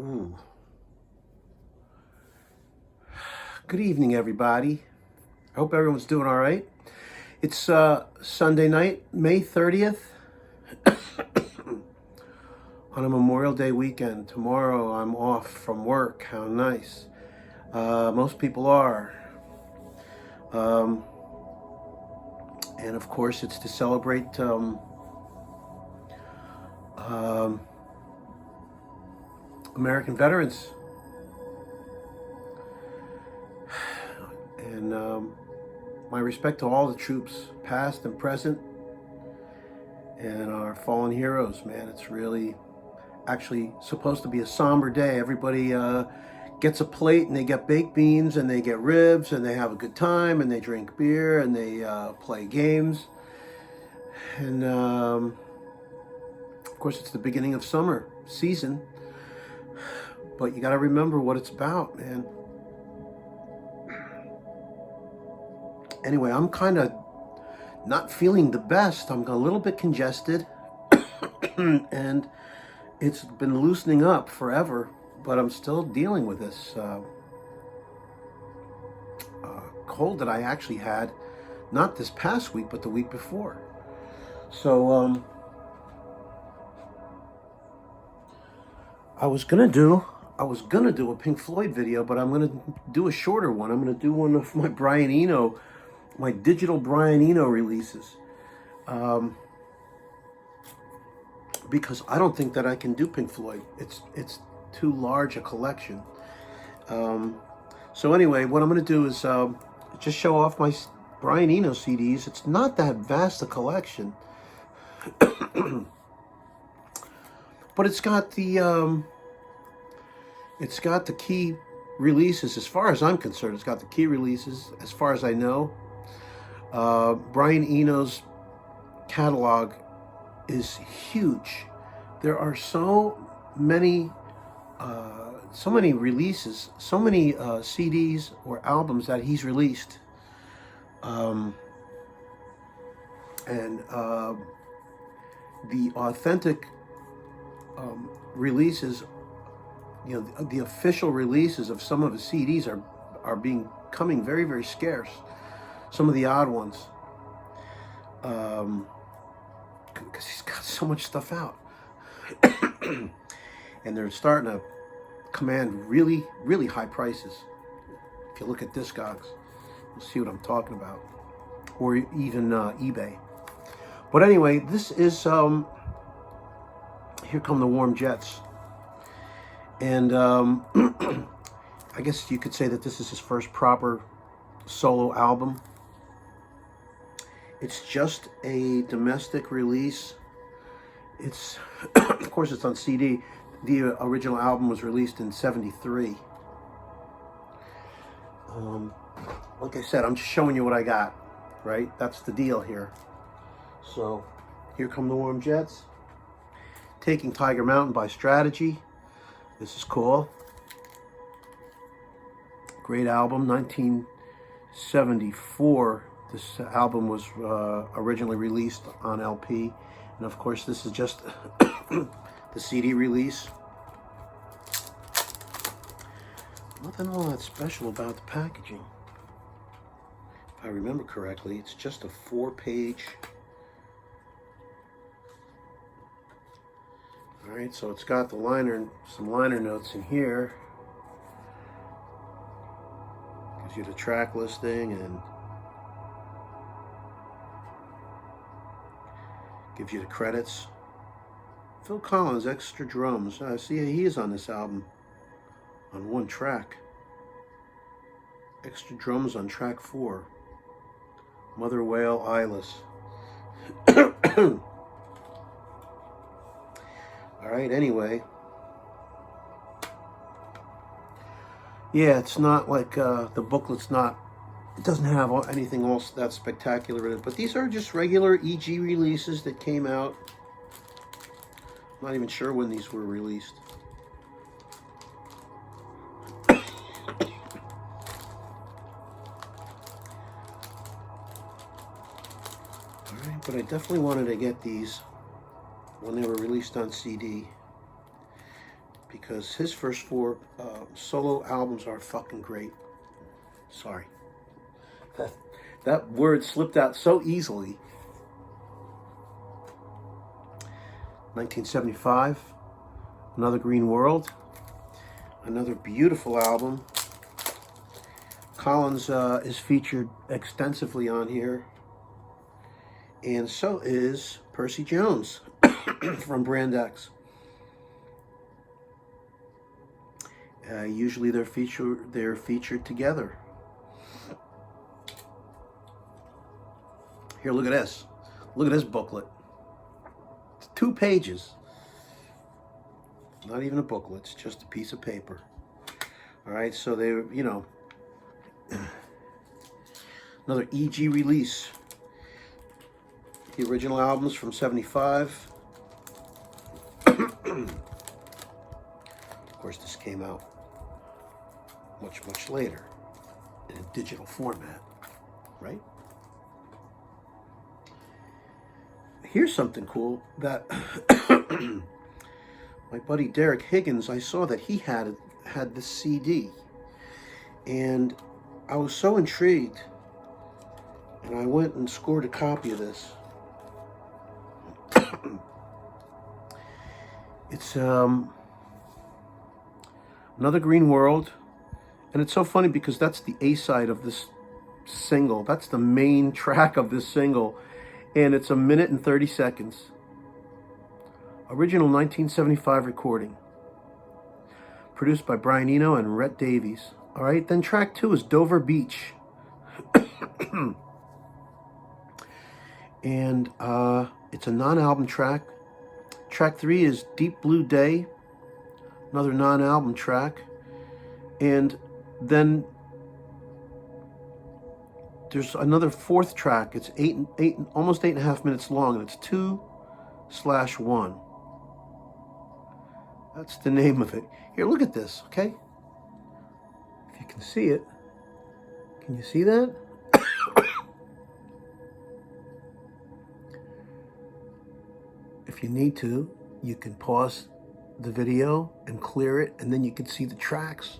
Ooh. Good evening, everybody. I hope everyone's doing all right. It's Sunday night, May 30th, on a Memorial Day weekend. Tomorrow I'm off from work. How nice. Most people are. And of course, it's to celebrate American veterans. And my respect to all the troops, past and present, and our fallen heroes, man. It's really actually supposed to be a somber day. Everybody gets a plate and they get baked beans and they get ribs and they have a good time and they drink beer and they play games. And of course, it's the beginning of summer season. But you got to remember what it's about, man. Anyway, I'm kind of not feeling the best. I'm a little bit congested and it's been loosening up forever, but I'm still dealing with this cold that I actually had, not this past week, but the week before. So I was gonna do a Pink Floyd video, but I'm gonna do a shorter one. I'm gonna do one of my Brian Eno, my digital Brian Eno releases, because I don't think that I can do Pink Floyd. It's too large a collection. So anyway, what I'm gonna do is just show off my Brian Eno CDs. It's not that vast a collection, but it's got the key releases as far as I'm concerned. It's got the key releases as far as I know. Brian Eno's catalog is huge. There are so many releases, so many CDs or albums that he's released. And the authentic releases, the official releases of some of his CDs are becoming very, very scarce. Some of the odd ones, because he's got so much stuff out, and they're starting to command really, really high prices. If you look at Discogs, you'll see what I'm talking about, or even eBay. But anyway, this is Here Come the Warm Jets, and I guess you could say that this is his first proper solo album. It's just a domestic release. It's, of course, it's on CD. The original album was released in '73. Like I said, I'm just showing you what I got, right? That's the deal here. So, Here Come the Warm Jets. Taking Tiger Mountain by Strategy. This is cool. Great album, 1974. This album was originally released on LP, and of course this is just the CD release. Nothing all that special about the packaging. If I remember correctly, it's just a 4-page. Alright, so it's got the some liner notes in here. Gives you the track listing and gives you the credits. Phil Collins, extra drums. I see he is on this album on one track. Extra drums on track 4. Mother Whale, Eyeless. Alright, anyway. Yeah, it's not like the booklet's not, it doesn't have anything else that spectacular in it, but these are just regular EG releases that came out. I'm not even sure when these were released. Alright, but I definitely wanted to get these when they were released on CD, because his first four solo albums are fucking great. Sorry. That word slipped out so easily. 1975, Another Green World. Another beautiful album. Collins is featured extensively on here. And so is Percy Jones from Brand X. Usually they're featured together. Here, look at this. Look at this booklet. It's 2 pages. Not even a booklet. It's just a piece of paper. All right, so they, you know, another EG release. The original albums from '75. Of course, this came out much later in a digital format, right? Here's something cool that my buddy Derek Higgins, I saw that he had this CD, and I was so intrigued, and I went and scored a copy of this. It's Another Green World, and it's so funny because that's the A-side of this single. That's the main track of this single, and it's 1 minute and 30 seconds. Original 1975 recording. Produced by Brian Eno and Rhett Davies. All right, then track 2 is Dover Beach. And it's a non-album track. Track 3 is Deep Blue Day, another non-album track. And then there's another 4th track. It's almost 8.5 minutes long, and it's 2/1. That's the name of it. Here, look at this, okay? If you can see it. Can you see that? If you need to, you can pause the video and clear it, and then you can see the tracks.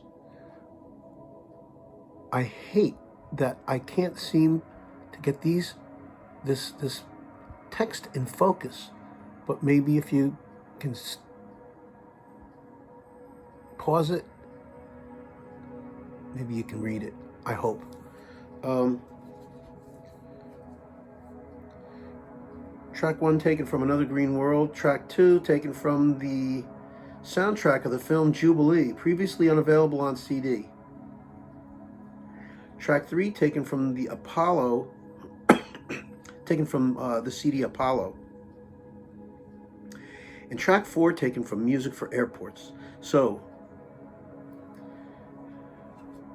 I hate that I can't seem to get this text in focus, but maybe if you can pause it, maybe you can read it. I hope. Track 1 taken from Another Green World. Track 2 taken from the soundtrack of the film Jubilee, previously unavailable on CD. Track 3 taken from the Apollo, taken from the CD Apollo. And track 4 taken from Music for Airports. So,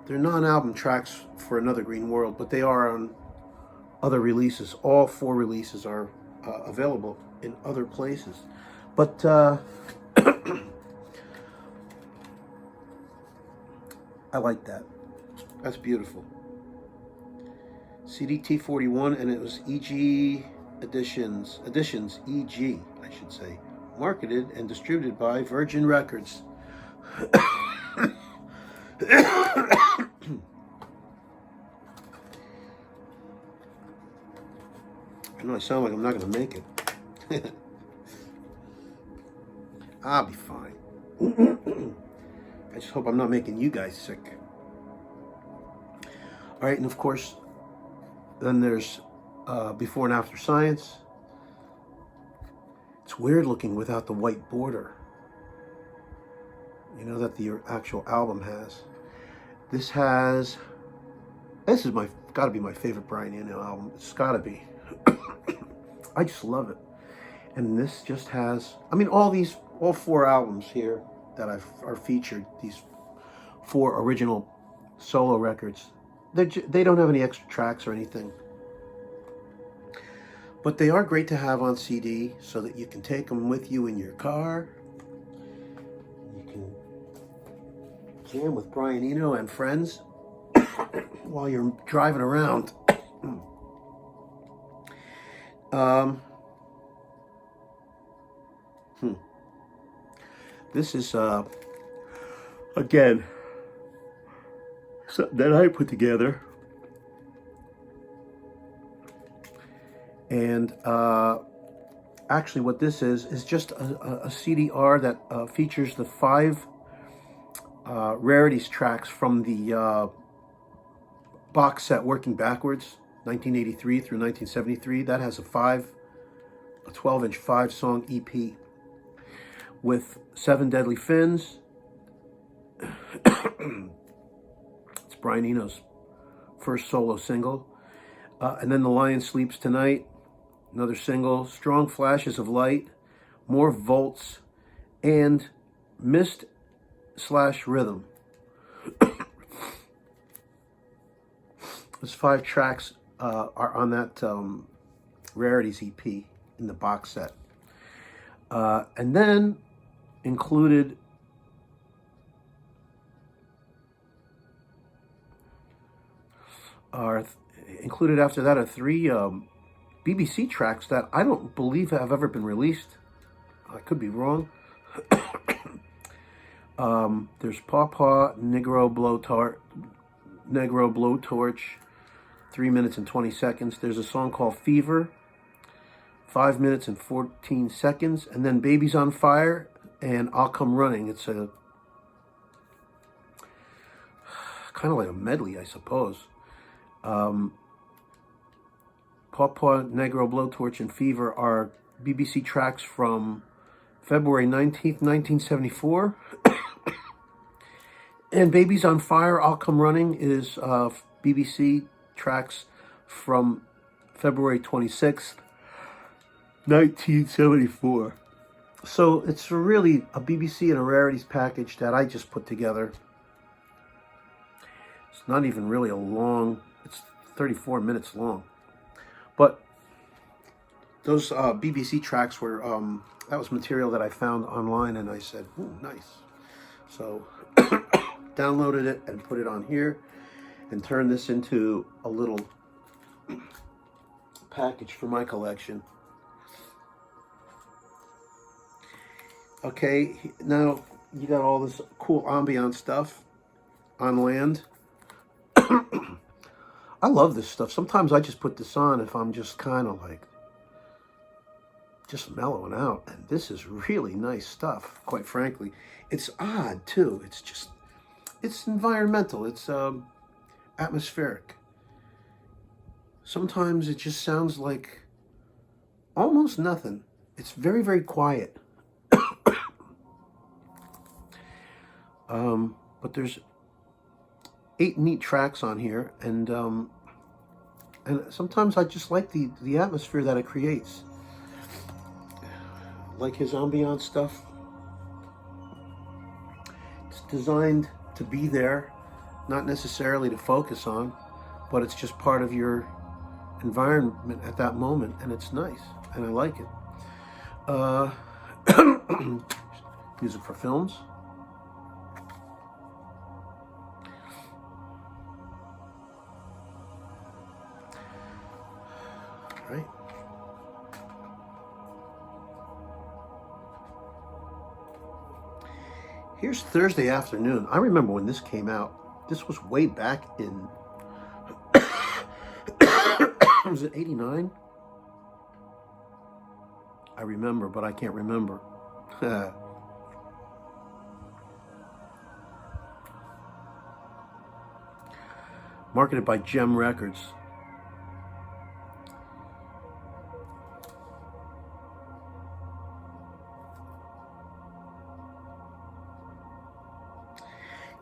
they're non-album tracks for Another Green World, but they are on other releases. All 4 releases are available in other places. But I like that. That's beautiful. CDT 41, and it was EG Editions, EG, I should say. Marketed and distributed by Virgin Records. I know I sound like I'm not going to make it. I'll be fine. I just hope I'm not making you guys sick. All right, and of course, then there's Before and After Science. It's weird looking without the white border, you know, that the actual album has. This is gotta be my favorite Brian Eno album. It's gotta be. I just love it. And this just has, I mean, all 4 albums here that are featured, these 4 original solo records, they don't have any extra tracks or anything. But they are great to have on CD so that you can take them with you in your car. You can jam with Brian Eno and friends while you're driving around. This is Again, something that I put together. And actually what this is just a CDR that features the 5 rarities tracks from the box set Working Backwards, 1983 through 1973. That has a 12-inch 5-song EP with 7 Deadly Fins. It's Brian Eno's first solo single. And then The Lion Sleeps Tonight, another single, Strong Flashes of Light, More Volts, and Mist/Rhythm. Those 5 tracks are on that Rarities EP in the box set. And then included after that are 3 BBC tracks that I don't believe have ever been released. I could be wrong. There's Paw Paw, Negro Blowtorch, 3 minutes and 20 seconds. There's a song called Fever, 5 minutes and 14 seconds. And then Baby's on Fire and I'll Come Running. It's a kind of like a medley, I suppose. Paw Paw, Negro Blowtorch, and Fever are BBC tracks from February 19th, 1974. And Baby's on Fire, I'll Come Running is BBC tracks from February 26th, 1974. So it's really a BBC and a rarities package that I just put together. It's not even really a long, it's 34 minutes long. But those BBC tracks were, that was material that I found online, and I said, ooh, nice. So downloaded it and put it on here and turned this into a little package for my collection. Okay, now you got all this cool ambient stuff on land. I love this stuff. Sometimes I just put this on if I'm just kind of like just mellowing out, and this is really nice stuff, quite frankly. It's odd too. It's environmental. It's atmospheric. Sometimes it just sounds like almost nothing. It's very, very quiet. But there's 8 neat tracks on here, and sometimes I just like the atmosphere that it creates. Like his ambient stuff. It's designed to be there, not necessarily to focus on, but it's just part of your environment at that moment, and it's nice, and I like it. Music for films. Right. Here's Thursday Afternoon. I remember when this came out. This was way back in, was it 89? I remember, but I can't remember. Marketed by Gem Records.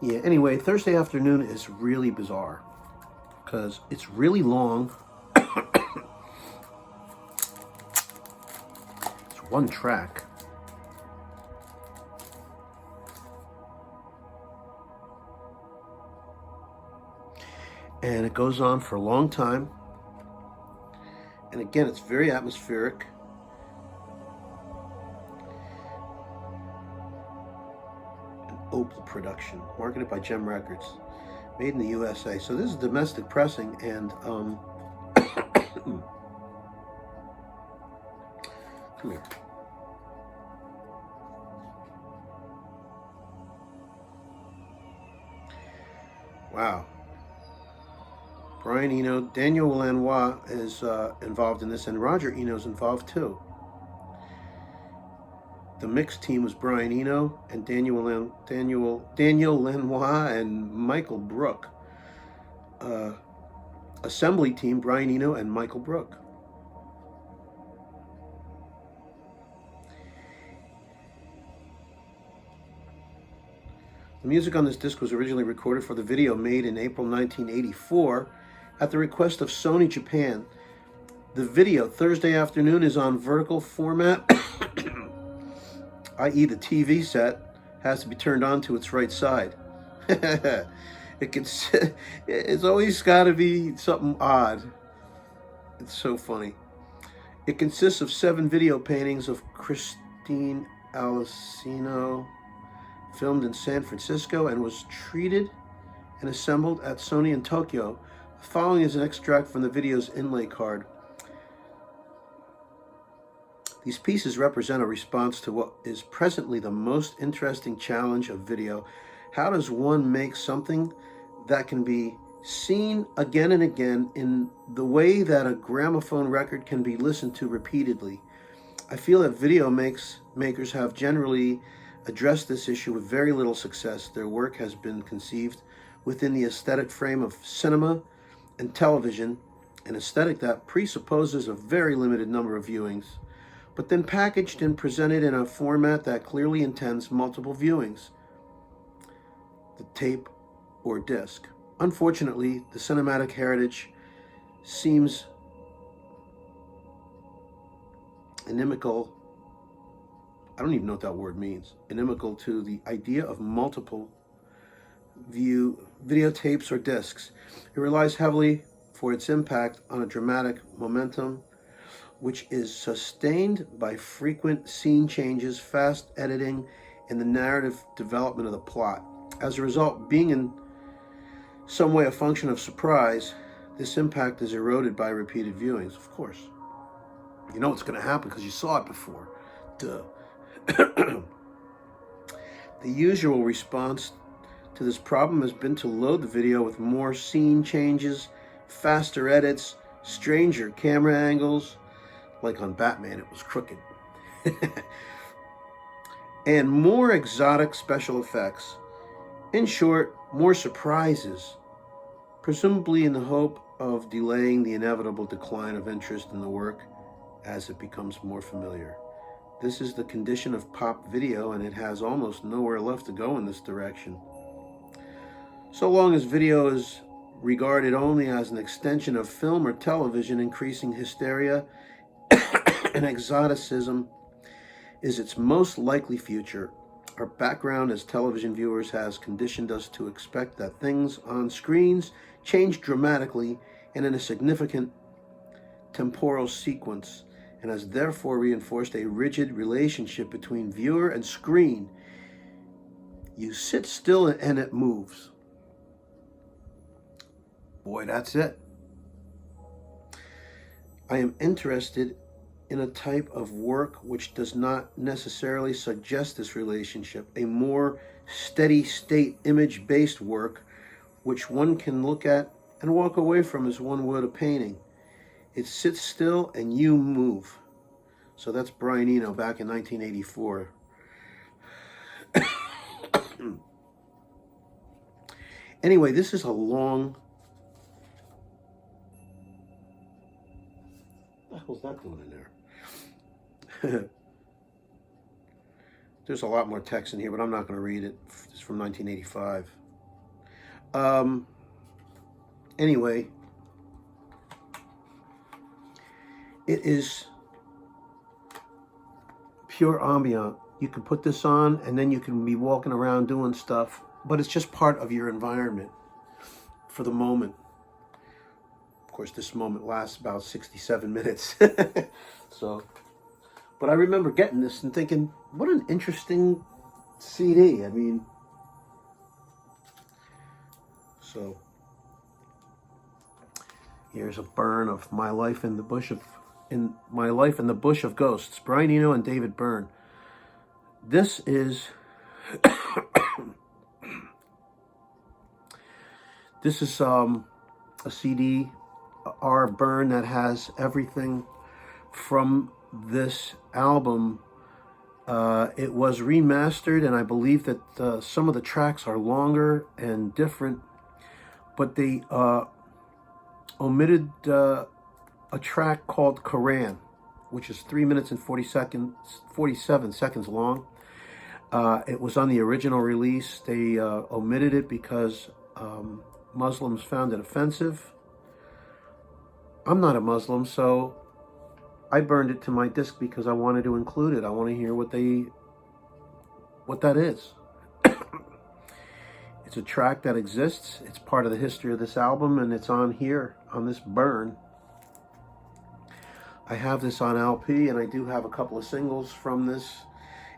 Yeah, anyway, Thursday Afternoon is really bizarre because it's really long. It's one track. And it goes on for a long time. And again, it's very atmospheric. Opal production, marketed by Gem Records, made in the USA. So this is domestic pressing, and come here. Wow. Brian Eno, Daniel Lanois is involved in this, and Roger Eno's involved too. The mixed team was Brian Eno and Daniel Lanois and Michael Brook. Assembly team, Brian Eno and Michael Brook. The music on this disc was originally recorded for the video made in April 1984 at the request of Sony Japan. The video, Thursday Afternoon, is on vertical format, i.e. the TV set has to be turned on to its right side. It's always got to be something odd. It's so funny. It consists of 7 video paintings of Christine Alessino, filmed in San Francisco, and was treated and assembled at Sony in Tokyo. The following is an extract from the video's inlay card. These pieces represent a response to what is presently the most interesting challenge of video. How does one make something that can be seen again and again in the way that a gramophone record can be listened to repeatedly? I feel that video makers have generally addressed this issue with very little success. Their work has been conceived within the aesthetic frame of cinema and television, an aesthetic that presupposes a very limited number of viewings, but then packaged and presented in a format that clearly intends multiple viewings, the tape or disc. Unfortunately, the cinematic heritage seems inimical. I don't even know what that word means. Inimical to the idea of multiple videotapes or discs. It relies heavily for its impact on a dramatic momentum, which is sustained by frequent scene changes, fast editing, and the narrative development of the plot. As a result, being in some way a function of surprise, this impact is eroded by repeated viewings. Of course, you know what's going to happen because you saw it before. Duh. The usual response to this problem has been to load the video with more scene changes, faster edits, stranger camera angles, like on Batman it was crooked, and more exotic special effects. In short, more surprises, presumably in the hope of delaying the inevitable decline of interest in the work as it becomes more familiar. This is the condition of pop video, and it has almost nowhere left to go in this direction. So long as video is regarded only as an extension of film or television, increasing hysteria and exoticism is its most likely future. Our background as television viewers has conditioned us to expect that things on screens change dramatically and in a significant temporal sequence, and has therefore reinforced a rigid relationship between viewer and screen. You sit still and it moves. Boy, that's it. I am interested in a type of work which does not necessarily suggest this relationship, a more steady state image-based work which one can look at and walk away from as one would a painting. It sits still and you move. So that's Brian Eno back in 1984. Anyway, this is a long... What the hell's that doing in there? There's a lot more text in here, but I'm not going to read it. It's from 1985. Anyway, it is pure ambient. You can put this on and then you can be walking around doing stuff, but it's just part of your environment for the moment. Of course, this moment lasts about 67 minutes. So, but I remember getting this and thinking, what an interesting CD. I mean, so here's a burn of My Life in the Bush of Ghosts, Brian Eno and David Byrne. This is This is a CD, R burn that has everything from this album. It was remastered, and I believe that some of the tracks are longer and different, but they omitted a track called Koran, which is 3 minutes and 47 seconds long. It was on the original release. They omitted it because Muslims found it offensive. I'm not a Muslim, so I burned it to my disc because I wanted to include it. I want to hear what that is. It's a track that exists. It's part of the history of this album, and it's on here, on this burn. I have this on LP, and I do have a couple of singles from this.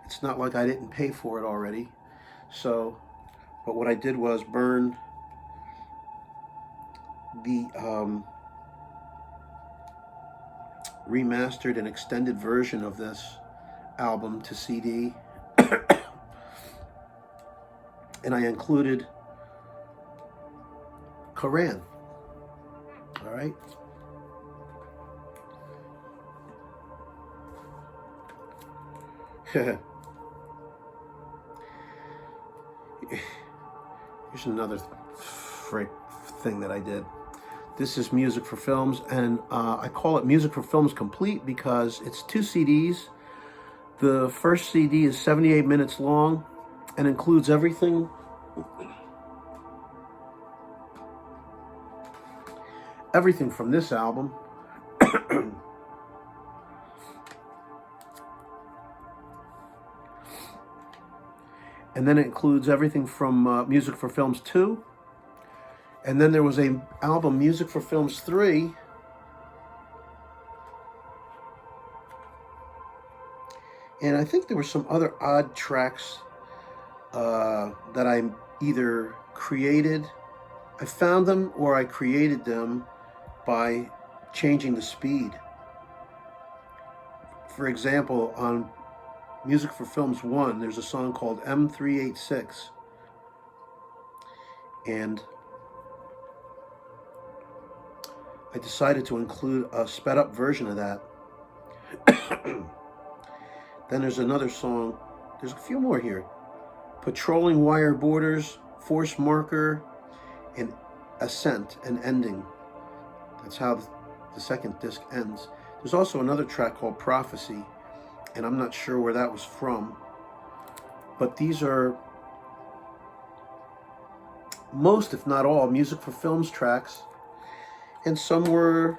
It's not like I didn't pay for it already. So, but what I did was burn the remastered and extended version of this album to CD. And I included Koran. All right. Here's another thing that I did. This is Music for Films, and I call it Music for Films Complete because it's 2 CDs. The first CD is 78 minutes long and includes everything from this album. And then it includes everything from Music for Films 2. And then there was a album, Music for Films 3. And I think there were some other odd tracks that I either created, I found them, or I created them by changing the speed. For example, on Music for Films 1, there's a song called M386. And I decided to include a sped up version of that. Then there's another song, there's a few more here. Patrolling Wire Borders, Force Marker, and Ascent and Ending. That's how the second disc ends. There's also another track called Prophecy, and I'm not sure where that was from. But these are most, if not all, Music for Films tracks, and some were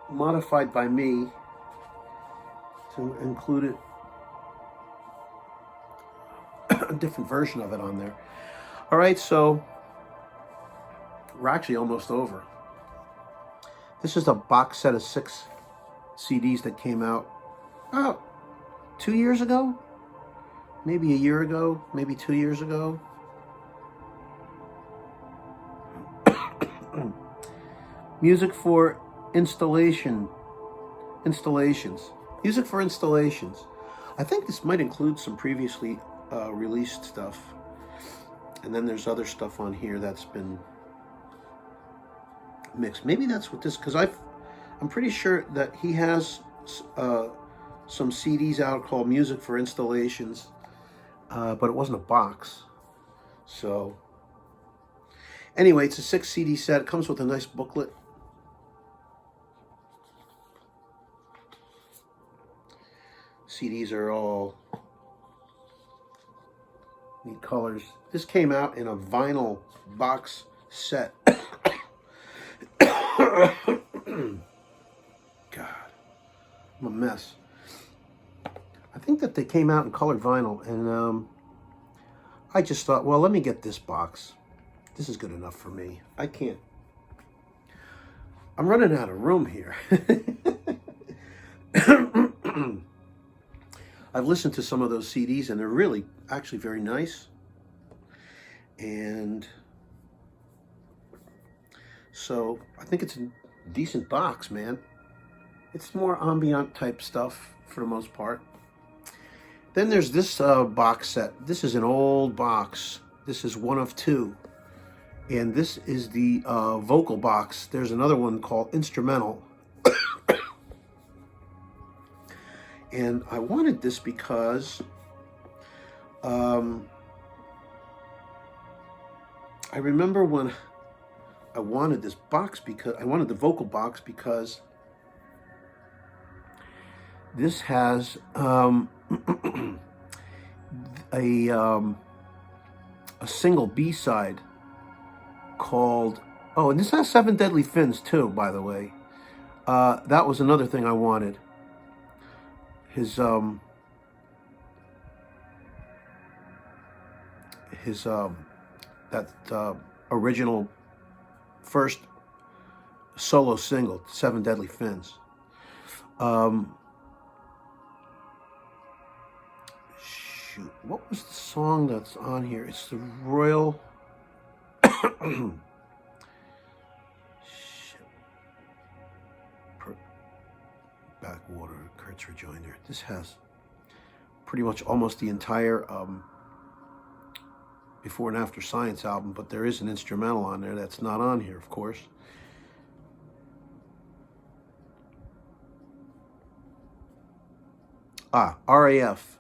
modified by me to include it, a different version of it on there. All right, so we're actually almost over. This is a box set of 6 CDs that came out about 2 years ago, maybe a year ago, maybe 2 years ago. Music for installations. Music for installations. I think this might include some previously released stuff. And then there's other stuff on here that's been mixed. Maybe that's what this, because I'm pretty sure that he has some CDs out called Music for Installations, but it wasn't a box. So anyway, it's a 6 CD set. It comes with a nice booklet. CDs are all neat colors. This came out in a vinyl box set. God, I'm a mess. I think that they came out in colored vinyl, and I just thought, well, let me get this box. This is good enough for me. I can't. I'm running out of room here. I've listened to some of those CDs, and they're really actually very nice. And so I think it's a decent box, man. It's more ambient type stuff for the most part. Then there's this box set. This is an old box. This is one of 2. And this is the vocal box. There's another one called instrumental. And I wanted this because I remember when I wanted this box, because I wanted the vocal box because this has a single B-side called, oh, and this has 7 Deadly Fins too, by the way. That was another thing I wanted. His that original first solo single, 7 Deadly Fins. Shoot, what was the song that's on here? It's the Royal. Backwater, Kurt's Rejoinder. This has pretty much almost the entire Before and After Science album, but there is an instrumental on there that's not on here, of course. RAF.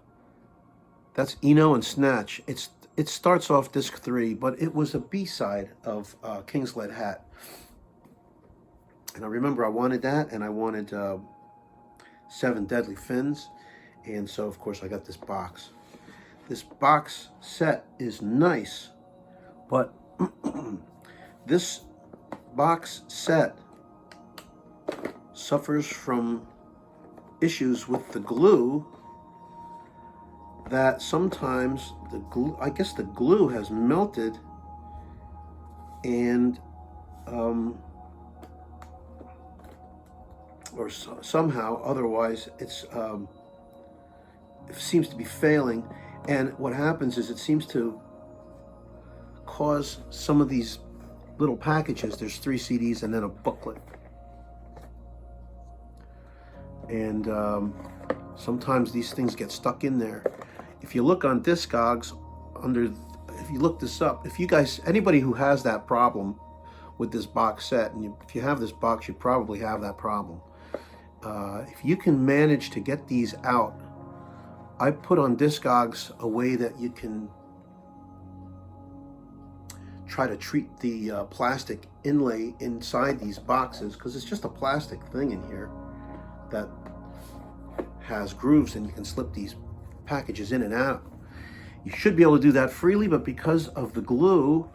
That's Eno and Snatch. It starts off disc 3, but it was a B-side of King's Lead Hat. And I remember I wanted that, and I wanted 7 Deadly Fins. And so, of course, I got this box. This box set is nice, but this box set suffers from issues with the glue, that sometimes the glue, I guess the glue has melted, and or somehow otherwise it seems to be failing. And what happens is it seems to cause some of these little packages, there's 3 CDs and then a booklet, and sometimes these things get stuck in there. If you look on Discogs, if you look this up, if you guys, anybody who has that problem with this box set, and if you have this box, you probably have that problem. If you can manage to get these out, I put on Discogs a way that you can try to treat the plastic inlay inside these boxes, because it's just a plastic thing in here that has grooves, and you can slip these packages in and out. You should be able to do that freely, but because of the glue,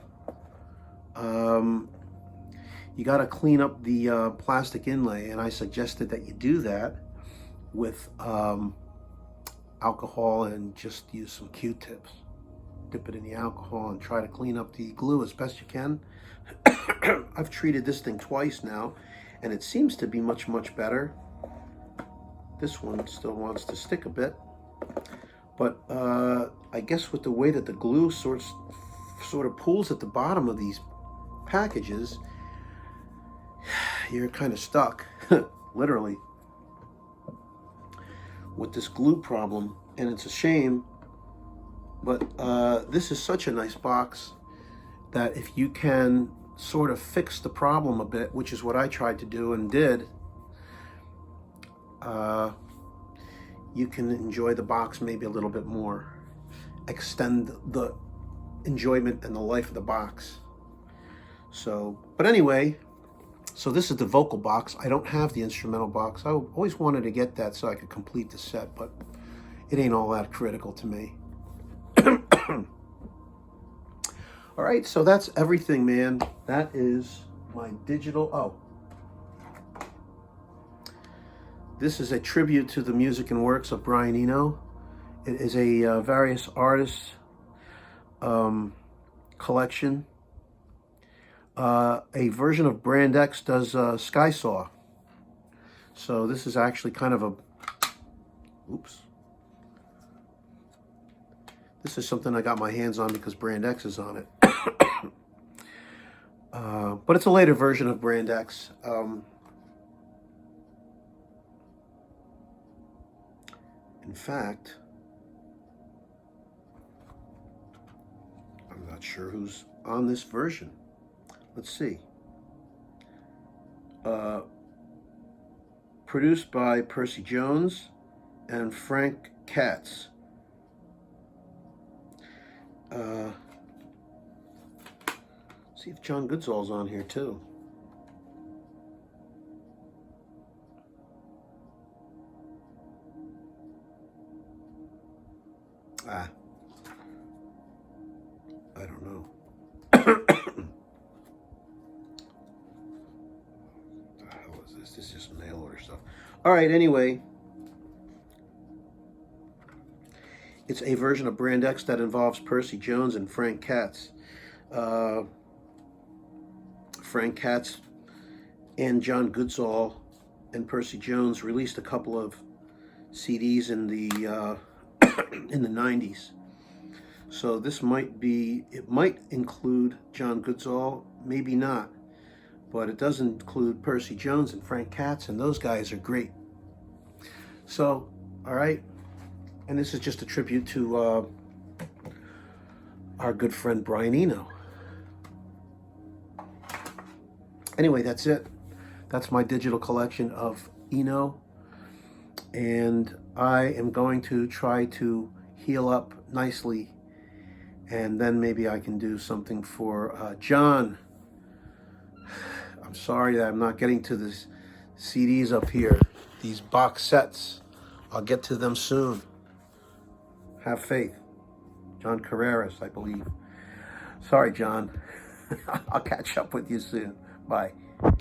you got to clean up the plastic inlay, and I suggested that you do that with alcohol and just use some Q-tips. Dip it in the alcohol and try to clean up the glue as best you can. I've treated this thing twice now, and it seems to be much, much better. This one still wants to stick a bit, but I guess with the way that the glue sort of pools at the bottom of these packages, you're kind of stuck, literally, with this glue problem, and it's a shame. But this is such a nice box that if you can sort of fix the problem a bit, which is what I tried to do and did, you can enjoy the box maybe a little bit more, extend the enjoyment and the life of the box. So, but anyway, so this is the vocal box. I don't have the instrumental box. I always wanted to get that so I could complete the set, but it ain't all that critical to me. All right, so that's everything, man. That is my digital. Oh, this is a tribute to the music and works of Brian Eno. It is a various artists collection. A version of Brand X does Sky Saw. So this is actually kind of a, oops. This is something I got my hands on because Brand X is on it. But it's a later version of Brand X. In fact, I'm not sure who's on this version. let's see. Produced by Percy Jones and Frank Katz. See if John Goodsall's on here too. I don't know. What the hell is this? This is just mail order stuff. All right, anyway. It's a version of Brand X that involves Percy Jones and Frank Katz. Frank Katz and John Goodsall and Percy Jones released a couple of CDs in the in the 90s. So this might be, it might include John Goodsall, maybe not, but it does include Percy Jones and Frank Katz, and those guys are great. So, all right, and this is just a tribute to our good friend Brian Eno. Anyway, that's it. That's my digital collection of Eno, and I am going to try to heal up nicely, and then maybe I can do something for John. I'm sorry that I'm not getting to the CDs up here, these box sets. I'll get to them soon. Have faith. John Carreras, I believe. Sorry, John. I'll catch up with you soon. Bye.